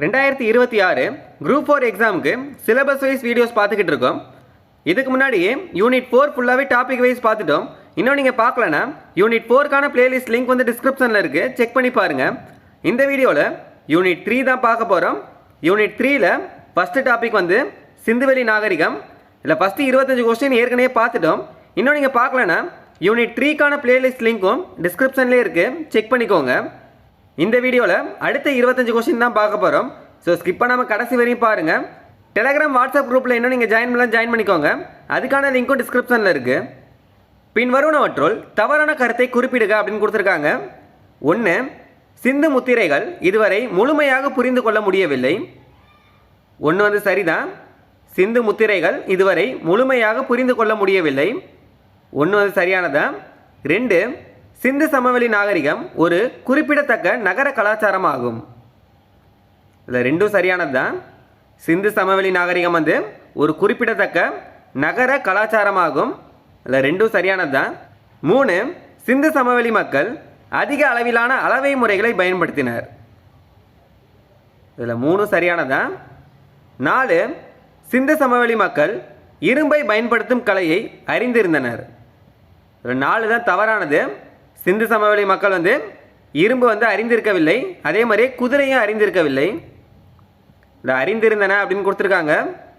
2026 group 4 எக்ஸாமுக்கு syllabus wise videos பார்த்துக்கிட்டு இருக்கோம். இதுக்கு முன்னாடியே யூனிட் 4 ஃபுல்லாகவே டாபிக் வைஸ் பார்த்துட்டோம். இன்னும் நீங்கள் பார்க்கலன்னா யூனிட் 4க்கான பிளேலிஸ்ட் லிங்க் வந்து டிஸ்கிரிப்ஷனில் இருக்குது, செக் பண்ணி பாருங்கள். இந்த வீடியோவில் யூனிட் 3 தான் பார்க்க போகிறோம். யூனிட் 3ல் ஃபஸ்ட்டு டாபிக் வந்து சிந்துவெளி நாகரிகம். இல்லை ஃபஸ்ட்டு 25 கொஸ்டின் ஏற்கனவே பார்த்துட்டோம். இன்னும் நீங்கள் பார்க்கலன்னா யூனிட் 3க்கான பிளேலிஸ்ட் லிங்க்கும் டிஸ்கிரிப்ஷன்லேயே இருக்குது, செக் பண்ணிக்கோங்க. இந்த வீடியோவில் அடுத்த 25 கொஸ்டின் தான் பார்க்க போகிறோம். ஸோ ஸ்கிப் பண்ணாமல் கடைசி வரையும் பாருங்கள். டெலகிராம் வாட்ஸ்அப் குரூப்பில் இன்னும் நீங்கள் ஜாயின் பண்ணிக்கோங்க. அதுக்கான லிங்க்கும் டிஸ்கிரிப்ஷனில் இருக்குது. பின் வருவனவற்றுள் தவறான கருத்தை குறிப்பிடுக அப்படின்னு கொடுத்துருக்காங்க. 1. சிந்து முத்திரைகள் இதுவரை முழுமையாக புரிந்து கொள்ள முடியவில்லை. 1 வந்து சரிதான். சிந்து முத்திரைகள் இதுவரை முழுமையாக புரிந்து கொள்ள முடியவில்லை. 1 வந்து சரியானதான். 2. சிந்து சமவெளி நாகரிகம் ஒரு குறிப்பிடத்தக்க நகர கலாச்சாரமாகும். இதில் 2 சரியானது தான். சிந்து சமவெளி நாகரிகம் வந்து ஒரு குறிப்பிடத்தக்க நகர கலாச்சாரமாகும். இதில் 2 சரியானது தான். 3. சிந்து சமவெளி மக்கள் அதிக அளவிலான அளவை முறைகளை பயன்படுத்தினர். இதில் 3 சரியானதான். 4. சிந்து சமவெளி மக்கள் இரும்பை பயன்படுத்தும் கலையை அறிந்திருந்தனர். இதில் 4 தான் தவறானது. சிந்து சமவெளி மக்கள் வந்து இரும்பு வந்து அறிந்திருக்கவில்லை, அதே மாதிரியே குதிரையும் அறிந்திருக்கவில்லை. இதில் அறிந்திருந்தன அப்படின்னு கொடுத்துருக்காங்க.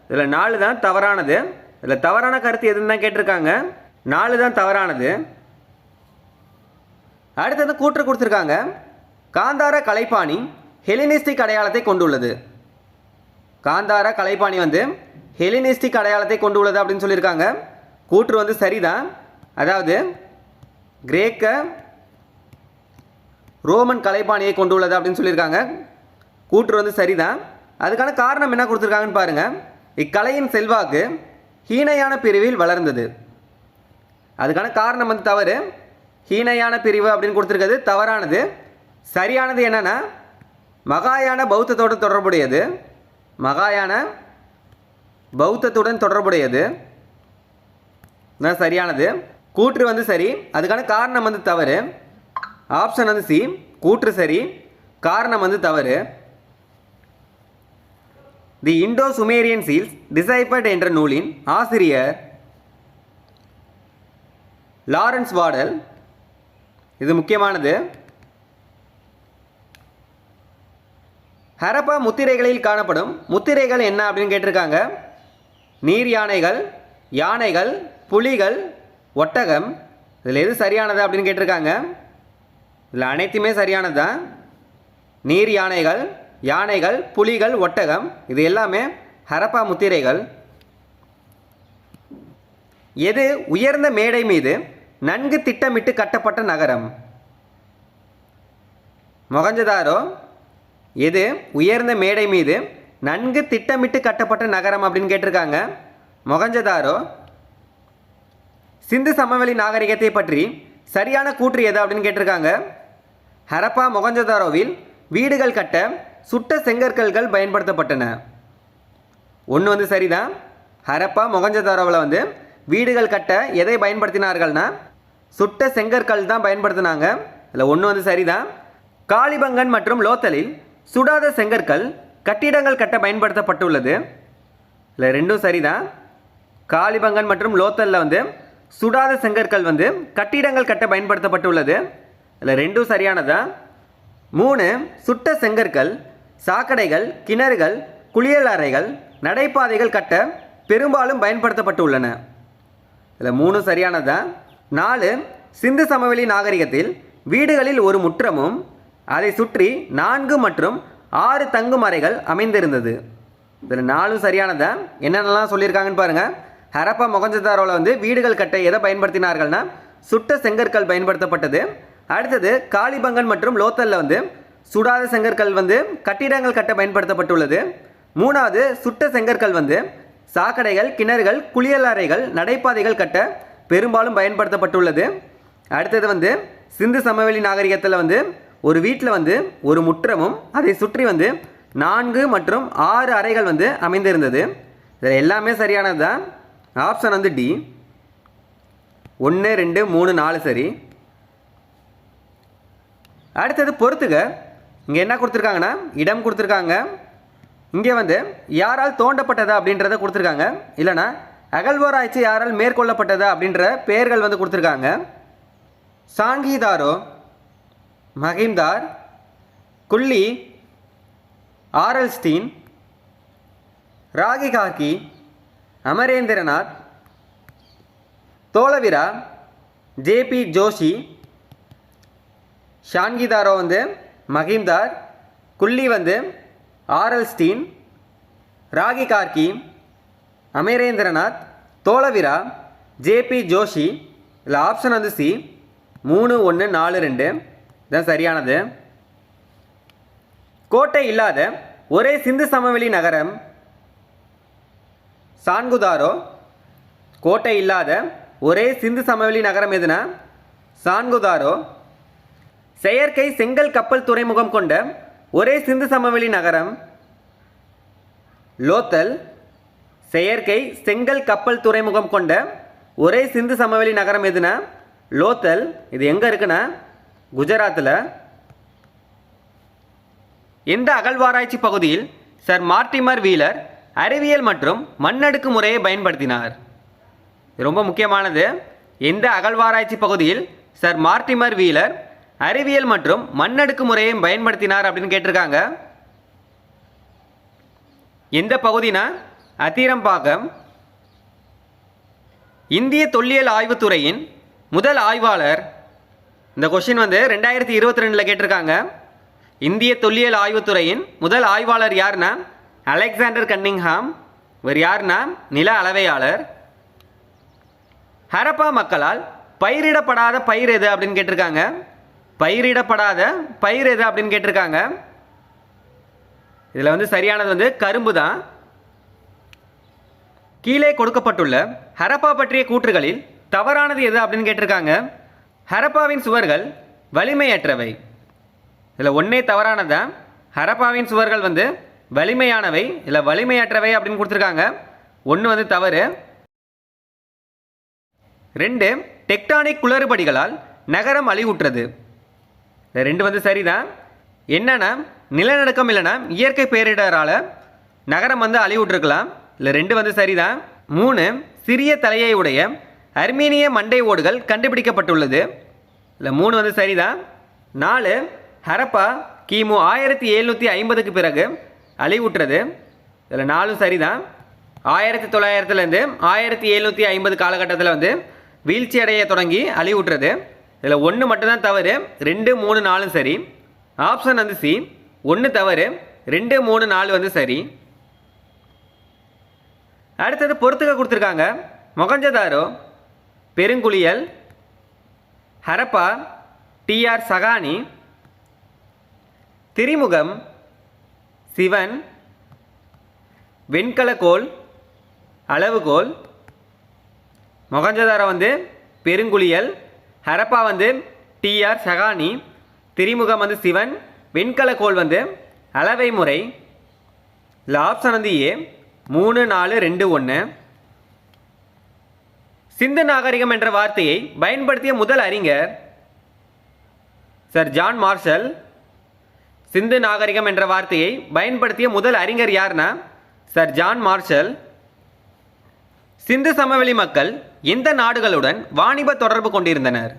இதில் 4 தான் தவறானது. இதில் தவறான கருத்து எதுன்னு தான் கேட்டிருக்காங்க. 4 தான் தவறானது. அடுத்தது கூற்று கொடுத்துருக்காங்க. காந்தார கலைப்பாணி ஹெலினிஸ்டிக் அடையாளத்தை கொண்டுள்ளது. காந்தார கலைப்பாணி வந்து ஹெலினிஸ்டிக் அடையாளத்தை கொண்டுள்ளது அப்படின்னு சொல்லியிருக்காங்க. கூற்று வந்து சரிதான். அதாவது கிரேக்க ரோமன் கலைப்பாணியை கொண்டுள்ளது அப்படின்னு சொல்லியிருக்காங்க. கூற்று வந்து சரிதான். அதுக்கான காரணம் என்ன கொடுத்துருக்காங்கன்னு பாருங்கள். இக்கலையின் செல்வாக்கு ஹீனையான பிரிவில் வளர்ந்தது. அதுக்கான காரணம் வந்து தவறு. ஹீனையான பிரிவு அப்படின்னு கொடுத்துருக்கிறது தவறானது. சரியானது என்னென்னா மகாயான பௌத்தத்தோடு தொடர்புடையது. மகாயான பௌத்தத்துடன் தொடர்புடையது தான் சரியானது. கூற்று வந்து சரி, அதுக்கான காரணம் வந்து தவறு. ஆப்ஷன் வந்து சி, கூற்று சரி, காரணம் வந்து தவறு. தி இண்டோ சுமேரியன் சீல்ஸ் டிசைபர்ட் என்ற நூலின் ஆசிரியர் லாரன்ஸ் வாடல். இது முக்கியமானது. ஹரப்பா முத்திரைகளில் காணப்படும் முத்திரைகள் என்ன அப்படின்னு கேட்டிருக்காங்க. நீர் யானைகள், யானைகள், புலிகள், ஒட்டகம். இதில் எது சரியானது அப்படின்னு கேட்டிருக்காங்க. இதில் அனைத்துமே சரியானது தான். நீர் யானைகள், யானைகள், புலிகள், ஒட்டகம் இது எல்லாமே ஹரப்பா முத்திரைகள். எது உயர்ந்த மேடை மீது நன்கு திட்டமிட்டு கட்டப்பட்ட நகரம்? மொகஞ்சதாரோ. எது உயர்ந்த மேடை மீது நன்கு திட்டமிட்டு கட்டப்பட்ட நகரம் அப்படின்னு கேட்டிருக்காங்க. மொகஞ்சதாரோ. சிந்து சமவெளி நாகரிகத்தை பற்றி சரியான கூற்று எது அப்படின்னு கேட்டிருக்காங்க. ஹரப்பா மொகஞ்சதாரோவில் வீடுகள் கட்ட சுட்ட செங்கற்கல்கள் பயன்படுத்தப்பட்டன. 1 வந்து சரிதான். ஹரப்பா மொகஞ்சதாரோவில் வந்து வீடுகள் கட்ட எதை பயன்படுத்தினார்கள்னா சுட்ட செங்கற்கள் தான் பயன்படுத்தினாங்க. இதில் 1 வந்து சரிதான். காளிபங்கன் மற்றும் லோத்தலில் சுடாத செங்கற்கள் கட்டிடங்கள் கட்ட பயன்படுத்தப்பட்டுள்ளது. இல்லை 2 சரிதான். காளிபங்கன் மற்றும் லோத்தலில் வந்து சுடாத செங்கற்கள் வந்து கட்டிடங்கள் கட்ட பயன்படுத்தப்பட்டுள்ளது. இல்லை 2 சரியானதா. 3. சுட்ட செங்கற்கள் சாக்கடைகள், கிணறுகள், குளியல் அறைகள், நடைபாதைகள் கட்ட பெரும்பாலும் பயன்படுத்தப்பட்டுள்ளன. இதில் 3 சரியானதா. 4. சிந்து சமவெளி நாகரிகத்தில் வீடுகளில் ஒரு முற்றமும் அதை சுற்றி 4 மற்றும் 6 தங்கும் அறைகள் அமைந்திருந்தது. இதில் 4 சரியானதா. என்னென்னலாம் சொல்லியிருக்காங்கன்னு பாருங்கள். ஹரப்பா மொகஞ்சதாரோவில் வந்து வீடுகள் கட்ட எதை பயன்படுத்தினார்கள்னா சுட்ட செங்கற்கள் பயன்படுத்தப்பட்டது. அடுத்தது காளிபங்கன் மற்றும் லோத்தலில் வந்து சுடாத செங்கற்கள் வந்து கட்டிடங்கள் கட்ட பயன்படுத்தப்பட்டுள்ளது. 3வது சுட்ட செங்கற்கள் வந்து சாக்கடைகள், கிணறுகள், குளியல் அறைகள், நடைபாதைகள் கட்ட பெரும்பாலும் பயன்படுத்தப்பட்டுள்ளது. அடுத்தது வந்து சிந்து சமவெளி நாகரிகத்தில் வந்து ஒரு வீட்டில் வந்து ஒரு முற்றமும் அதை சுற்றி வந்து 4 மற்றும் 6 அறைகள் வந்து அமைந்திருந்தது. இதில் எல்லாமே சரியானது தான். ஆப்ஷன் வந்து டி. 1, 2, 3, 4 சரி. அடுத்தது பொறுத்துக. இங்கே என்ன கொடுத்துருக்காங்கன்னா இடம் கொடுத்துருக்காங்க, இங்கே வந்து யாரால் தோண்டப்பட்டதா அப்படின்றத கொடுத்துருக்காங்க, இல்லைனா அகழ்வாராய்ச்சி யாரால் மேற்கொள்ளப்பட்டதா அப்படின்ற பெயர்கள் வந்து கொடுத்துருக்காங்க. சாங்கிதாரோ, மகிம்தார், குல்லி, ஆரல்ஸ்டீன், ராகிகாக்கி, அமரேந்திரநாத், தோலவிரா, ஜேபி ஜோஷி. ஷான்கிதாரோ வந்து மகிம்தார், குல்லி வந்து ஆரல்ஸ்டீன், ராகி கார்கி, அமரேந்திரநாத், தோலவிரா, ஜேபி ஜோஷி. இதில் ஆப்ஷன் வந்து சி 3, 1, 4, 2 தான் சரியானது. கோட்டை இல்லாத ஒரே சிந்து சமவெளி நகரம் சான்குதாரோ. கோட்டை இல்லாத ஒரே சிந்து சமவெளி நகரம் எதுனா சான்குதாரோ. செயற்கை செங்கல் கப்பல் துறைமுகம் கொண்ட ஒரே சிந்து சமவெளி நகரம் லோத்தல். செயற்கை செங்கல் கப்பல் துறைமுகம் கொண்ட ஒரே சிந்து சமவெளி நகரம் எதுனா லோத்தல். இது எங்கே இருக்குன்னா குஜராத்தில். எந்த அகழ்வாராய்ச்சி பகுதியில் சர் மார்டிமர் வீலர் அறிவியல் மற்றும் மண்ணடுக்கு முறையை பயன்படுத்தினார்? இது ரொம்ப முக்கியமானது. எந்த அகழ்வாராய்ச்சி பகுதியில் சர் மார்டிமர் வீலர் அறிவியல் மற்றும் மண்ணடுக்கு முறையை பயன்படுத்தினார் அப்படின்னு கேட்டிருக்காங்க. எந்த பகுதினா அத்திரம்பாக்கம். இந்திய தொல்லியல் ஆய்வுத்துறையின் முதல் ஆய்வாளர். இந்த கொஸ்டின் வந்து 2022 கேட்டிருக்காங்க. இந்திய தொல்லியல் ஆய்வுத்துறையின் முதல் ஆய்வாளர் யாருன்னா அலெக்சாண்டர் கன்னிங்ஹாம். இவர் யாருன்னா நில அளவையாளர். ஹரப்பா மக்களால் பயிரிடப்படாத பயிர் எது அப்படின்னு கேட்டிருக்காங்க. பயிரிடப்படாத பயிர் எது அப்படின்னு கேட்டிருக்காங்க. இதில் வந்து சரியானது வந்து கரும்பு தான். கீழே கொடுக்கப்பட்டுள்ள ஹரப்பா பற்றிய கூற்றுகளில் தவறானது எது அப்படின்னு கேட்டிருக்காங்க. ஹரப்பாவின் சுவர்கள் வலிமையற்றவை. இதில் ஒன்றே தவறானதான். ஹரப்பாவின் சுவர்கள் வந்து வலிமையானவை இல்லை வலிமையற்றவை அப்படின்னு கொடுத்துருக்காங்க. ஒன்று வந்து தவறு. 2 டெக்டானிக் குளறுபடிகளால் நகரம் அழிவுற்றது. 2 வந்து சரிதான். என்னன்னா நிலநடுக்கம் இல்லைன்னா இயற்கை பேரிடரால் நகரம் வந்து அழிவுற்றிருக்கலாம். இல்லை 2 வந்து சரிதான். 3 சிறிய தலையை உடைய அர்மீனிய மண்டை ஓடுகள் கண்டுபிடிக்கப்பட்டுள்ளது. இல்லை 3 வந்து சரிதான். 4 ஹரப்பா கிமு 1750க்கு பிறகு அழிவுற்றது. இதில் 4 சரிதான். 1900லேருந்து 1750 காலகட்டத்தில் வந்து வீழ்ச்சி அடைய தொடங்கி அழிவுற்றது. இதில் 1 மட்டும்தான் தவறு. 2, 3, 4 சரி. ஆப்ஷன் வந்து சி 1 தவறு, 2, 3, 4 வந்து சரி. அடுத்தது பொறுத்துக்க கொடுத்துருக்காங்க. மொகஞ்சதாரோ, பெருங்குளியல், ஹரப்பா, டிஆர் சகானி, திரிமுகம், சிவன், வெண்கலக்கோல், அளவுகோல். மொகஞ்சதாரோ வந்து பெருங்குளியல், ஹரப்பா வந்து டிஆர் சகானி, திரிமுகம் வந்து சிவன், வெண்கலக்கோல் வந்து அளவை முறை. இல்லை ஆப்ஷன் வந்து ஏ 3, 4, 2, 1. சிந்து நாகரிகம் என்ற வார்த்தையை பயன்படுத்திய முதல் அறிஞர் சர் ஜான் மார்ஷல். சிந்து நாகரிகம் என்ற வார்த்தையை பயன்படுத்திய முதல் அறிஞர் யார்னா சர் ஜான் மார்ஷல். சிந்து சமவெளி மக்கள் எந்த நாடுகளுடன் வாணிப தொடர்பு கொண்டிருந்தனர்?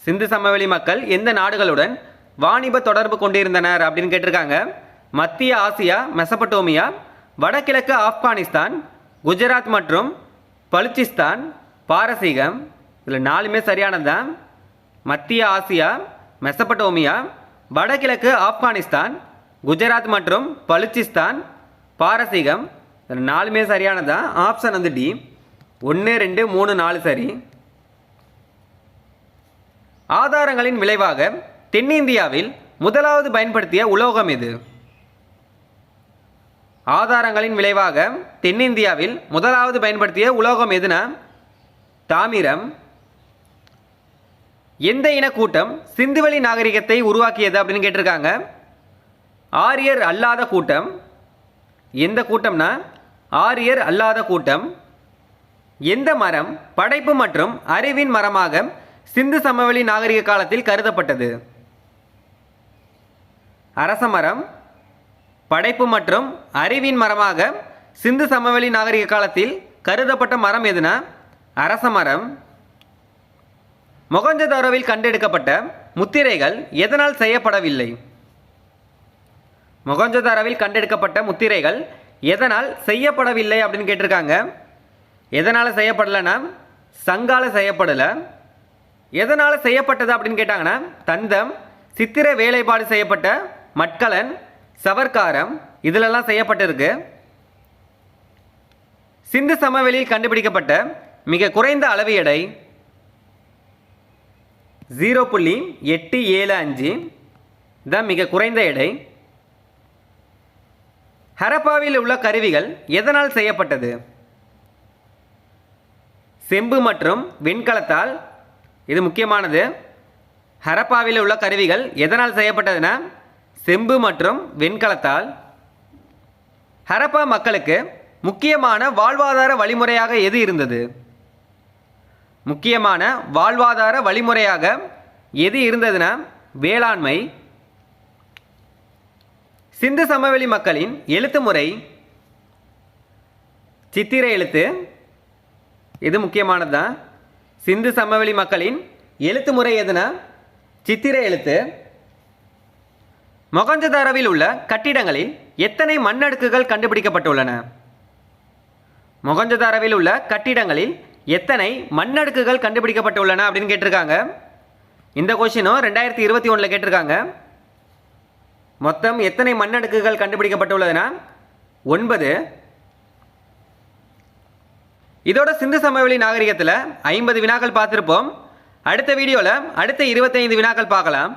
சிந்து சமவெளி மக்கள் எந்த நாடுகளுடன் வாணிப தொடர்பு கொண்டிருந்தனர் அப்படின்னு கேட்டிருக்காங்க. மத்திய ஆசியா, மெசபடோமியா, வடகிழக்கு ஆப்கானிஸ்தான், குஜராத் மற்றும் பலுச்சிஸ்தான், பாரசீகம். இதில் 4மே சரியானது தான். மத்திய ஆசியா, மெசபடோமியா, வடகிழக்கு ஆப்கானிஸ்தான், குஜராத் மற்றும் பலுச்சிஸ்தான், பாரசீகம். இதில் 4மே சரியானது தான். ஆப்ஷன் வந்து டி 1, 2, 3, 4 சரி. ஆதாரங்களின் விளைவாக தென்னிந்தியாவில் முதலாவது பயன்படுத்திய உலோகம் எது? ஆதாரங்களின் விளைவாக தென்னிந்தியாவில் முதலாவது பயன்படுத்திய உலோகம் எதுனா தாமிரம். எந்த இன கூட்டம் சிந்துவெளி நாகரிகத்தை உருவாக்கியது அப்படின்னு கேட்டிருக்காங்க. ஆரியர் அல்லாத கூட்டம். எந்த கூட்டம்னா ஆரியர் அல்லாத கூட்டம். எந்த மரம் படைப்பு மற்றும் அறிவின் மரமாக சிந்து சமவெளி நாகரிக காலத்தில் கருதப்பட்டது? அரச மரம், படைப்பு மற்றும் அறிவின் மரமாக சிந்து சமவெளி நாகரிக காலத்தில் கருதப்பட்ட மரம் எதுனா அரச மரம். மொகஞ்சதாரோவில் கண்டெடுக்கப்பட்ட முத்திரைகள் எதனால் செய்யப்படவில்லை? மொகஞ்சதாரோவில் கண்டெடுக்கப்பட்ட முத்திரைகள் எதனால் செய்யப்படவில்லை அப்படின்னு கேட்டிருக்காங்க. எதனால் செய்யப்படலைன்னா சங்கால செய்யப்படலை. எதனால் செய்யப்பட்டது அப்படின்னு கேட்டாங்கன்னா தந்தம், சித்திர வேலைப்பாடு செய்யப்பட்ட மட்கலன், சவர்க்காரம் இதிலெல்லாம் செய்யப்பட்டிருக்கு. சிந்து சமவெளியில் கண்டுபிடிக்கப்பட்ட மிக குறைந்த அளவு எடை 0.875 தான் மிக குறைந்த எடை. ஹரப்பாவில் உள்ள கருவிகள் எதனால் செய்யப்பட்டது? செம்பு மற்றும் வெண்கலத்தால். இது முக்கியமானது. ஹரப்பாவில் உள்ள கருவிகள் எதனால் செய்யப்பட்டதுன்னா செம்பு மற்றும் வெண்கலத்தால். ஹரப்பா மக்களுக்கு முக்கியமான வாழ்வாதார வழிமுறையாக எது இருந்தது? முக்கியமான வாழ்வாதார வழிமுறையாக எது இருந்ததுன்னா வேளாண்மை. சிந்து சமவெளி மக்களின் எழுத்து முறை சித்திர எழுத்து. இது முக்கியமானது தான். சிந்து சமவெளி மக்களின் எழுத்து முறை எதுனா சித்திர எழுத்து. மொகஞ்சதாரோவில் உள்ள கட்டிடங்களில் எத்தனை மண்ணடுக்குகள் கண்டுபிடிக்கப்பட்டுள்ளன? மொகஞ்சதாரோவில் உள்ள கட்டிடங்களில் எத்தனை மண்ணடுக்குகள் கண்டுபிடிக்கப்பட்டுள்ளன அப்படின்னு கேட்டிருக்காங்க. இந்த கொஸ்டினும் 2021 கேட்டிருக்காங்க. மொத்தம் எத்தனை மண்ணடுக்குகள் கண்டுபிடிக்கப்பட்டுள்ளதுன்னா 9. இதோட சிந்து சமவெளி நாகரிகத்தில் 50 வினாக்கள் பார்த்துருப்போம். அடுத்த வீடியோவில் அடுத்த 25 வினாக்கள் பார்க்கலாம்.